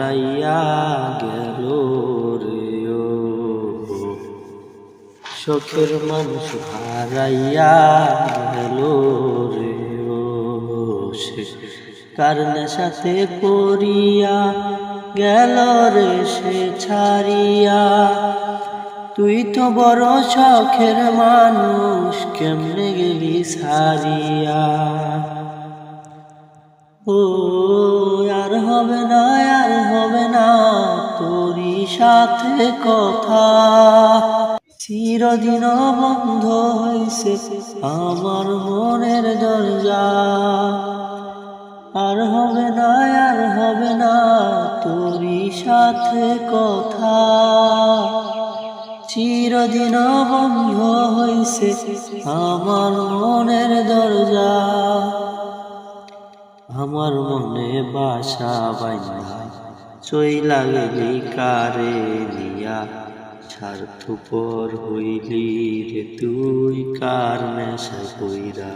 হারাইয়া গেল রে ও শখের মানুষ হারাইয়া গেল রে ও সে কার নেশাতে পড়িয়া গেল রে সে ছাড়িয়া। তুই তো বড় শখের মানুষ কেমনে গেলি ছাড়িয়া। ও আর হবে না, আর হবে না তোরই সাথে কথা, চিরদিন বন্ধ হইছে আমার মনের দরজা। আর হবে না, আর হবে না তোরই সাথে কথা, চিরদিন বন্ধ হইছে আমার মনের দরজা। আমার মনে বাসা বাইন্ধা চইলা গেলি কারে নিয়া, স্বার্থপর হইলি রে তুই কার নেশায় পইরা।